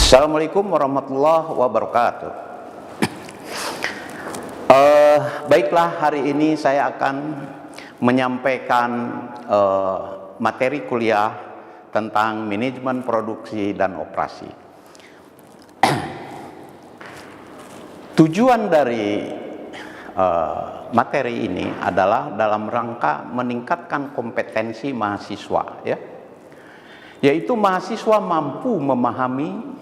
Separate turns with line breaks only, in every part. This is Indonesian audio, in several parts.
Assalamualaikum warahmatullahi wabarakatuh. Baiklah, hari ini saya akan menyampaikan materi kuliah tentang manajemen produksi dan operasi. Tujuan dari materi ini adalah dalam rangka meningkatkan kompetensi mahasiswa, yaitu mahasiswa mampu memahami,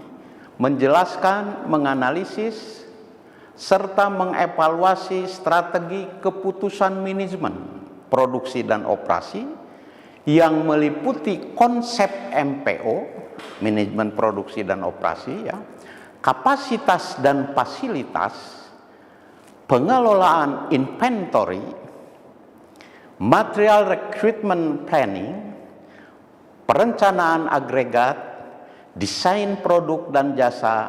menjelaskan, menganalisis, serta mengevaluasi strategi keputusan manajemen produksi dan operasi yang meliputi konsep MPO, manajemen produksi dan operasi, kapasitas dan fasilitas, pengelolaan inventory, material recruitment planning, perencanaan agregat, desain produk dan jasa,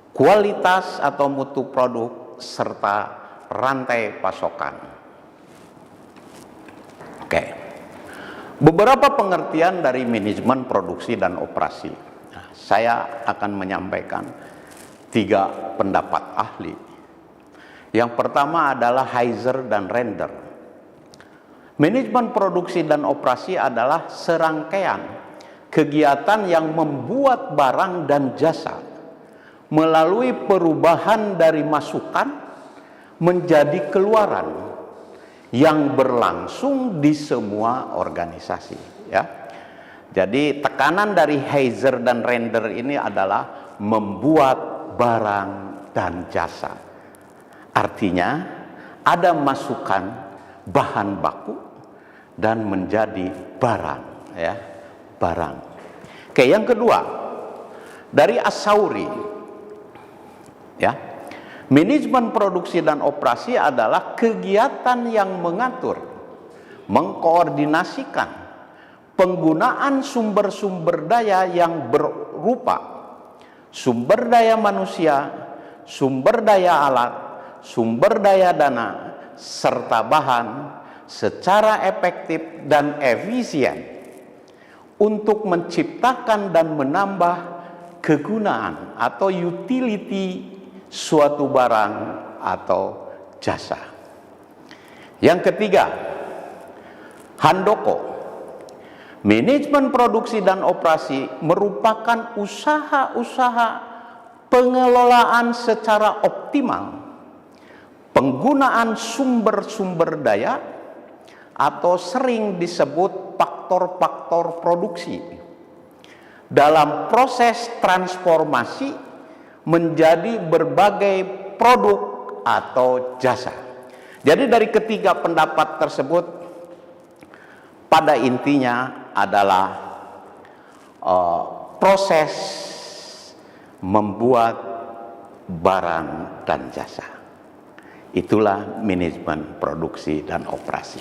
kualitas atau mutu produk, serta rantai pasokan. Oke. Beberapa pengertian dari manajemen produksi dan operasi. Nah, saya akan menyampaikan 3 pendapat ahli. Yang pertama adalah Heiser dan Render. Manajemen produksi dan operasi adalah serangkaian kegiatan yang membuat barang dan jasa melalui perubahan dari masukan menjadi keluaran yang berlangsung di semua organisasi, Jadi tekanan dari Heiser dan Render ini adalah membuat barang dan jasa. Artinya ada masukan bahan baku dan menjadi barang, barang. Oke, yang kedua dari Asauri, manajemen produksi dan operasi adalah kegiatan yang mengatur, mengkoordinasikan penggunaan sumber-sumber daya yang berupa sumber daya manusia, sumber daya alat, sumber daya dana, serta bahan secara efektif dan efisien untuk menciptakan dan menambah kegunaan atau utility suatu barang atau jasa. Yang ketiga, Handoko. Manajemen produksi dan operasi merupakan usaha-usaha pengelolaan secara optimal penggunaan sumber-sumber daya atau sering disebut faktor-faktor produksi dalam proses transformasi menjadi berbagai produk atau jasa. Jadi dari ketiga pendapat tersebut pada intinya adalah proses membuat barang dan jasa. Itulah manajemen produksi dan operasi.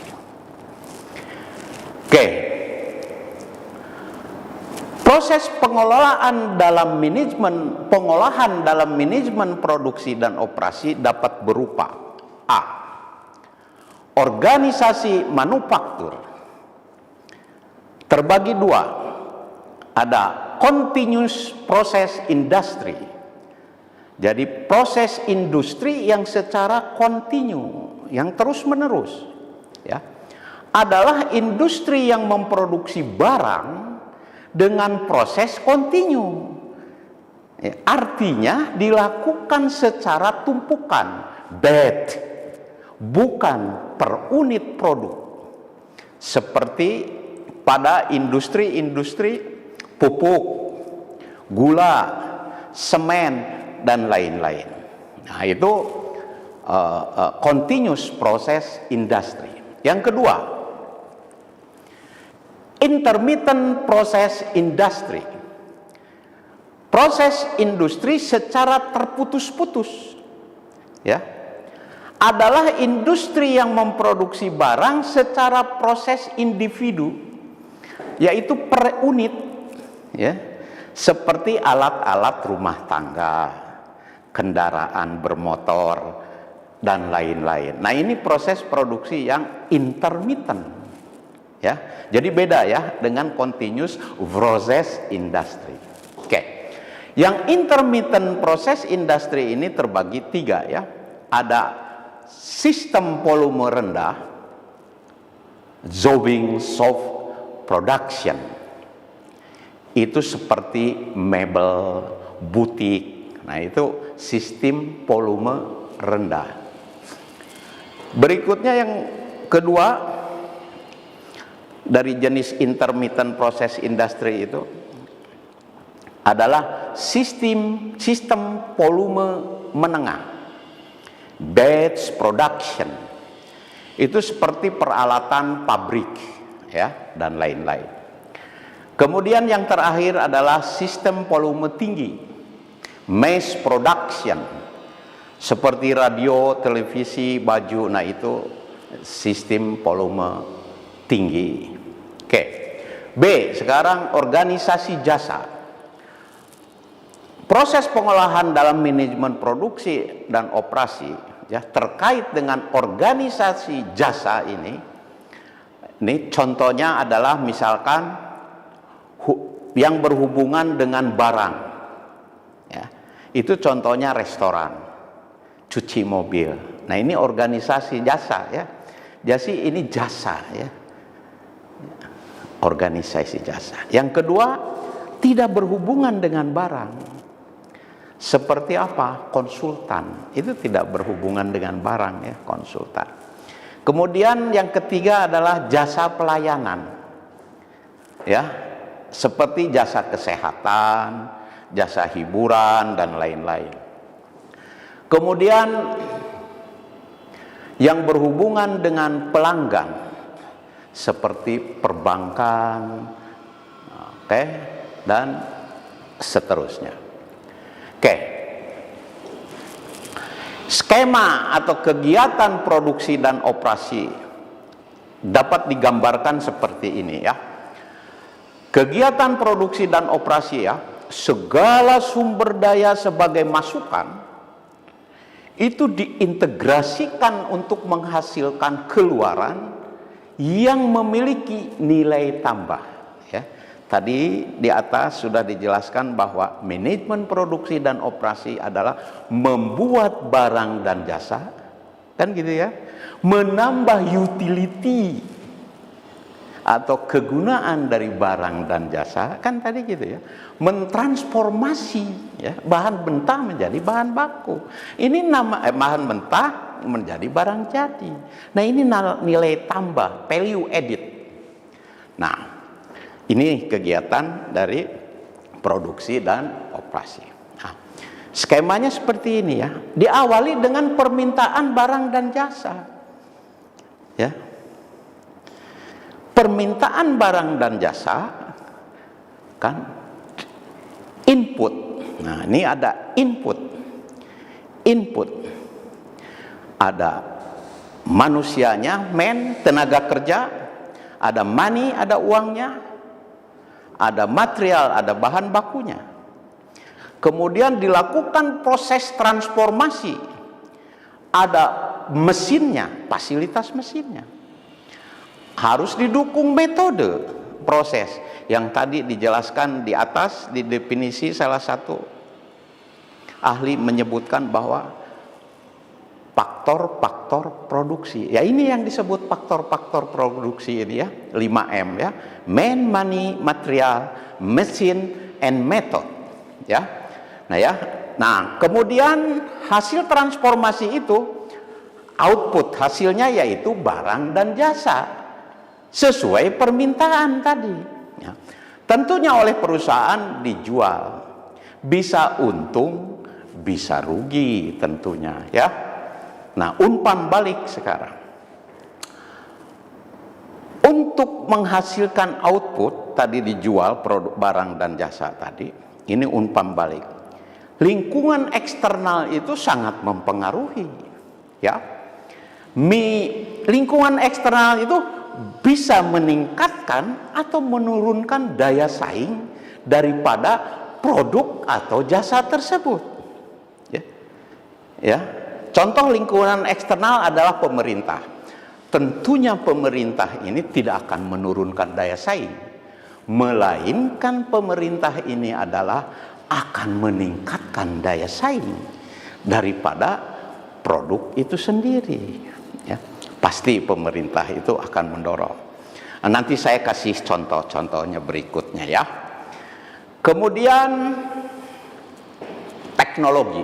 Oke. Proses pengolahan dalam manajemen produksi dan operasi dapat berupa A. Organisasi manufaktur. Terbagi 2. Ada continuous process industry. Jadi proses industri yang secara kontinu, yang terus menerus, adalah industri yang memproduksi barang dengan proses kontinu. Artinya dilakukan secara tumpukan, batch, bukan per unit produk. Seperti pada industri-industri pupuk, gula, semen, dan lain-lain. Nah, itu continuous process industry. Yang kedua, intermittent process industry. Proses industri secara terputus-putus, adalah industri yang memproduksi barang secara proses individu, yaitu per unit, seperti alat-alat rumah tangga, kendaraan bermotor, dan lain-lain. Nah, ini proses produksi yang intermittent, Jadi beda dengan continuous process industry. Oke. Yang intermittent process industry ini terbagi 3 ya. Ada sistem volume rendah, zooming soft production. Itu seperti mebel, butik. Nah, itu sistem volume rendah. Berikutnya yang kedua dari jenis intermittent process industry itu adalah sistem volume menengah, batch production. Itu seperti peralatan pabrik ya, dan lain-lain. Kemudian yang terakhir adalah sistem volume tinggi, mass production, seperti radio, televisi, baju. Nah, itu sistem volume tinggi. Oke. B, sekarang organisasi jasa. Proses pengolahan dalam manajemen produksi dan operasi ya, terkait dengan organisasi jasa ini contohnya adalah misalkan yang berhubungan dengan barang ya, itu contohnya restoran, cuci mobil. Nah, ini organisasi jasa ya. Jadi ini jasa ya, organisasi jasa. Yang kedua, tidak berhubungan dengan barang. Seperti apa? Konsultan. Itu tidak berhubungan dengan barang ya, konsultan. Kemudian yang ketiga adalah jasa pelayanan. Ya, seperti jasa kesehatan, jasa hiburan dan lain-lain. Kemudian yang berhubungan dengan pelanggan seperti perbankan, oke, dan seterusnya. Oke. Skema atau kegiatan produksi dan operasi dapat digambarkan seperti ini ya. Kegiatan produksi dan operasi ya, segala sumber daya sebagai masukan itu diintegrasikan untuk menghasilkan keluaran yang memiliki nilai tambah ya. Tadi di atas sudah dijelaskan bahwa manajemen produksi dan operasi adalah membuat barang dan jasa, kan gitu ya, menambah utility atau kegunaan dari barang dan jasa, kan tadi gitu ya, mentransformasi ya, bahan mentah menjadi bahan baku. Ini bahan mentah menjadi barang jadi. Nah, ini nilai tambah, value added. Nah, ini kegiatan dari produksi dan operasi. Nah, skemanya seperti ini ya. Diawali dengan permintaan barang dan jasa. Ya. Permintaan barang dan jasa kan input. Nah, ini ada input. Input. Ada manusianya, tenaga kerja, ada money, ada uangnya. Ada material, ada bahan bakunya. Kemudian dilakukan proses transformasi. Ada mesinnya, fasilitas mesinnya. Harus didukung metode proses yang tadi dijelaskan di atas di definisi salah satu ahli menyebutkan bahwa faktor-faktor produksi. Ya, ini yang disebut faktor-faktor produksi ini ya, 5M ya. Man, money, material, machine, and method. Ya. Nah ya. Nah, kemudian hasil transformasi itu output hasilnya yaitu barang dan jasa sesuai permintaan tadi. Ya. Tentunya oleh perusahaan dijual. Bisa untung, bisa rugi tentunya ya. Nah, umpan balik sekarang. Untuk menghasilkan output, tadi dijual produk barang dan jasa tadi, ini umpan balik. Lingkungan eksternal itu sangat mempengaruhi. Ya. Lingkungan eksternal itu bisa meningkatkan atau menurunkan daya saing daripada produk atau jasa tersebut. Ya. Ya. Contoh lingkungan eksternal adalah pemerintah. Tentunya pemerintah ini tidak akan menurunkan daya saing, melainkan pemerintah ini adalah akan meningkatkan daya saing daripada produk itu sendiri. Ya, pasti pemerintah itu akan mendorong. Nah, nanti saya kasih contoh-contohnya berikutnya ya. Kemudian teknologi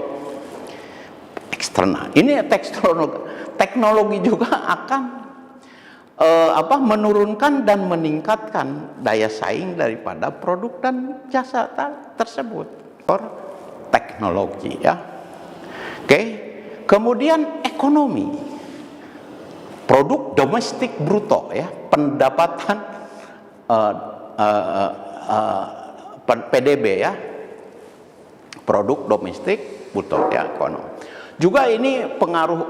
eksternal. Ini teknologi juga akan menurunkan dan meningkatkan daya saing daripada produk dan jasa tersebut. Teknologi ya. Oke. Kemudian ekonomi. Produk domestik bruto ya, pendapatan PDB ya. Produk domestik bruto ya, ekonomi. Juga ini pengaruh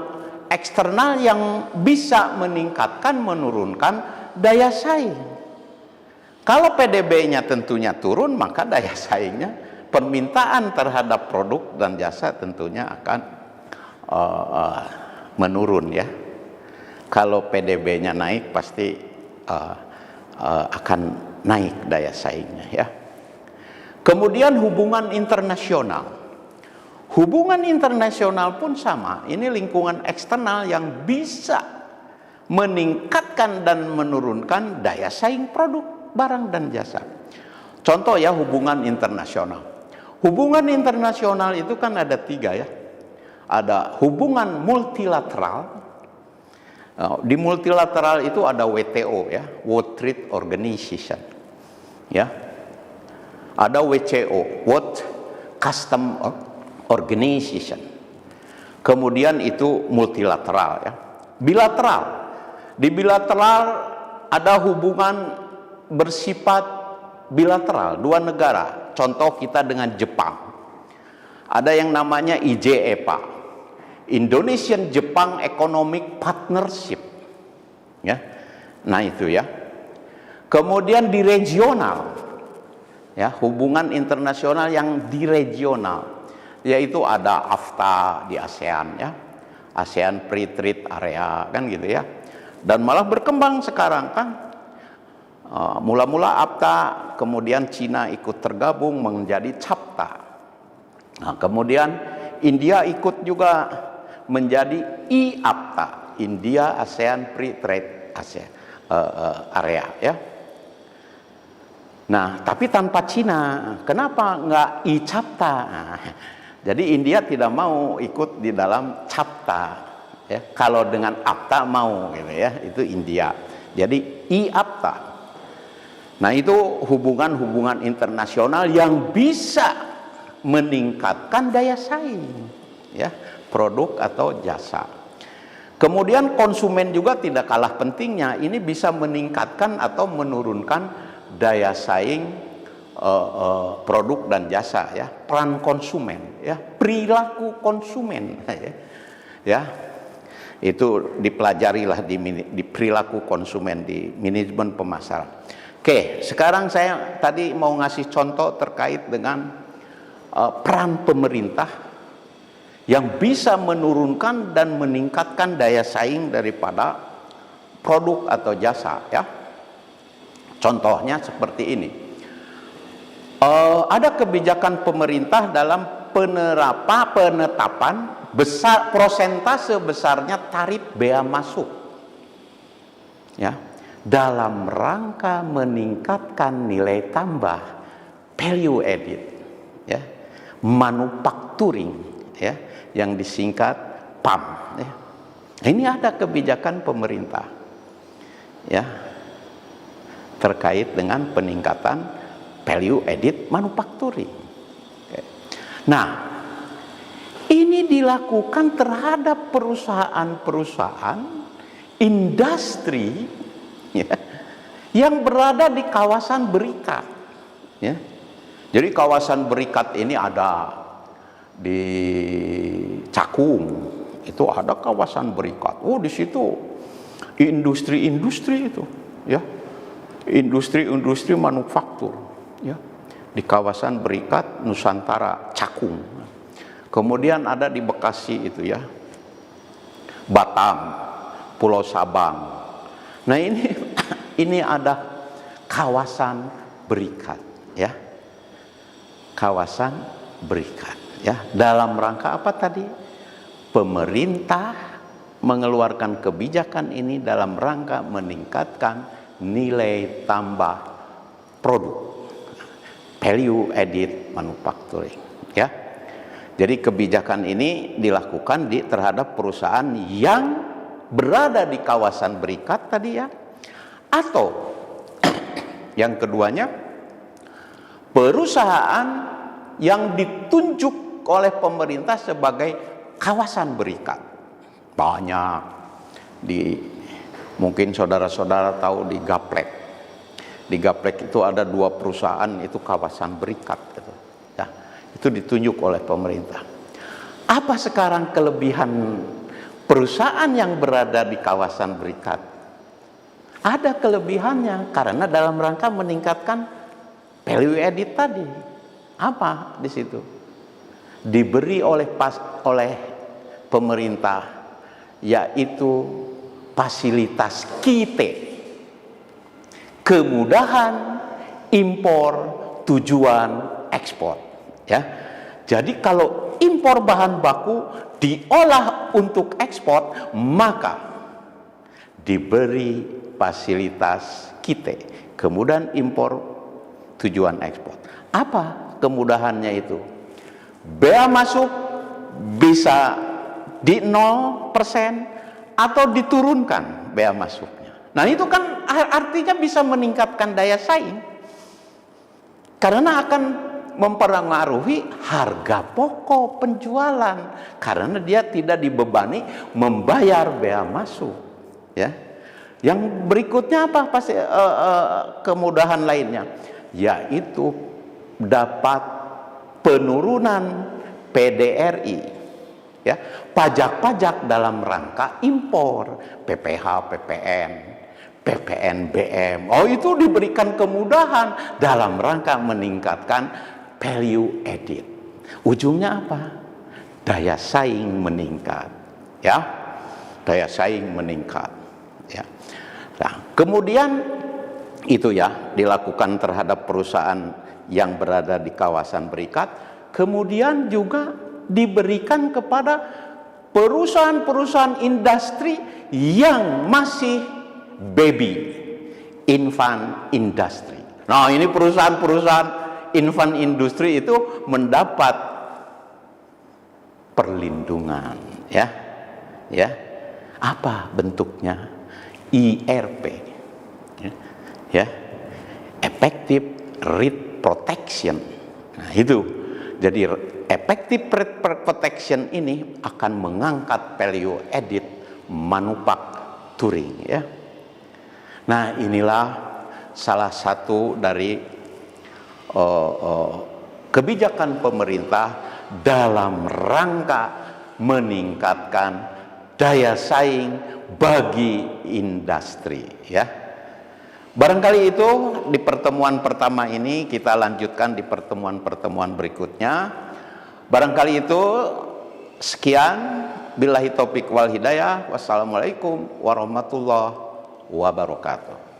eksternal yang bisa meningkatkan, menurunkan daya saing. Kalau PDB-nya tentunya turun, maka daya saingnya, permintaan terhadap produk dan jasa tentunya akan menurun ya. Kalau PDB-nya naik, pasti akan naik daya saingnya ya. Kemudian hubungan internasional. Hubungan internasional pun sama. Ini lingkungan eksternal yang bisa meningkatkan dan menurunkan daya saing produk, barang dan jasa. Contoh ya, hubungan internasional. Hubungan internasional itu kan ada 3 ya. Ada hubungan multilateral. Di multilateral itu ada WTO ya, World Trade Organization. Ya. Ada WCO, World Custom Organization. Kemudian itu multilateral ya. Bilateral. Di bilateral ada hubungan bersifat bilateral 2 negara. Contoh kita dengan Jepang. Ada yang namanya IJEPA, Indonesian Jepang Economic Partnership. Ya. Nah itu ya. Kemudian di regional. Ya, hubungan internasional yang di regional, yaitu ada AFTA di ASEAN ya, ASEAN Free Trade Area kan gitu ya. Dan malah berkembang sekarang kan, mula-mula AFTA, kemudian Cina ikut tergabung menjadi CAFTA. Nah, kemudian India ikut juga menjadi IAFTA, India ASEAN Free Trade Area ya. Nah, tapi tanpa Cina, kenapa nggak ICAFTA? Nah, jadi India tidak mau ikut di dalam CAFTA. Ya. Kalau dengan AFTA mau, gitu ya, itu India. Jadi IAFTA. Nah, itu hubungan-hubungan internasional yang bisa meningkatkan daya saing, ya, produk atau jasa. Kemudian konsumen juga tidak kalah pentingnya. Ini bisa meningkatkan atau menurunkan daya saing produk dan jasa ya, peran konsumen ya, perilaku konsumen ya. Itu dipelajarilah di perilaku konsumen di manajemen pemasaran. Oke, sekarang saya tadi mau ngasih contoh terkait dengan peran pemerintah yang bisa menurunkan dan meningkatkan daya saing daripada produk atau jasa ya. Contohnya seperti ini. Ada kebijakan pemerintah dalam penetapan prosentase besarnya tarif bea masuk. Ya, dalam rangka meningkatkan nilai tambah, value added, ya, manufacturing, ya, yang disingkat PAM. Ya. Ini ada kebijakan pemerintah, ya, terkait dengan peningkatan value added manufacturing. Nah, ini dilakukan terhadap perusahaan-perusahaan industri ya, yang berada di kawasan berikat. Ya. Jadi kawasan berikat ini ada di Cakung, itu ada kawasan berikat. Oh, di situ industri-industri itu, ya. Industri-industri manufaktur ya, di kawasan berikat Nusantara Cakung. Kemudian ada di Bekasi itu ya, Batam, Pulau Sabang. Nah ini ada kawasan berikat ya, kawasan berikat. Ya, dalam rangka apa tadi? Pemerintah mengeluarkan kebijakan ini dalam rangka meningkatkan nilai tambah produk, value added manufacturing. Ya, jadi kebijakan ini dilakukan terhadap perusahaan yang berada di kawasan berikat tadi ya, atau yang keduanya perusahaan yang ditunjuk oleh pemerintah sebagai kawasan berikat. Banyak mungkin saudara-saudara tahu di Gaplek. Di Gaplek itu ada 2 perusahaan itu kawasan berikat gitu. Ya, itu ditunjuk oleh pemerintah. Apa sekarang kelebihan perusahaan yang berada di kawasan berikat? Ada kelebihannya karena dalam rangka meningkatkan value added tadi. Apa di situ? Diberi oleh pemerintah, yaitu fasilitas KITE, kemudahan impor tujuan ekspor. Ya, jadi kalau impor bahan baku diolah untuk ekspor, maka diberi fasilitas KITE, kemudahan impor tujuan ekspor. Apa kemudahannya itu? Bea masuk bisa di 0% atau diturunkan bea masuknya. Nah, itu kan artinya bisa meningkatkan daya saing. Karena akan mempengaruhi harga pokok penjualan karena dia tidak dibebani membayar bea masuk, ya. Yang berikutnya apa pasti kemudahan lainnya, yaitu dapat penurunan PDRI, ya, pajak-pajak dalam rangka impor, PPH, PPN, PPNBM. Oh, itu diberikan kemudahan dalam rangka meningkatkan value added. Ujungnya apa? Daya saing meningkat, ya. Daya saing meningkat, ya. Nah, kemudian itu ya dilakukan terhadap perusahaan yang berada di kawasan berikat. Kemudian juga diberikan kepada perusahaan-perusahaan industri yang masih baby, infant industry. Nah, ini perusahaan-perusahaan infant industry itu mendapat perlindungan, ya. Ya. Apa bentuknya? IRP. Ya. Effective Rate Protection. Nah, itu. Jadi effective rate protection ini akan mengangkat value added manufacturing, ya. Nah, inilah salah satu dari kebijakan pemerintah dalam rangka meningkatkan daya saing bagi industri, ya. Barangkali itu di pertemuan pertama ini, kita lanjutkan di pertemuan-pertemuan berikutnya. Barangkali itu sekian, billahi taufik wal hidayah. Wassalamualaikum warahmatullahi wabarakatuh.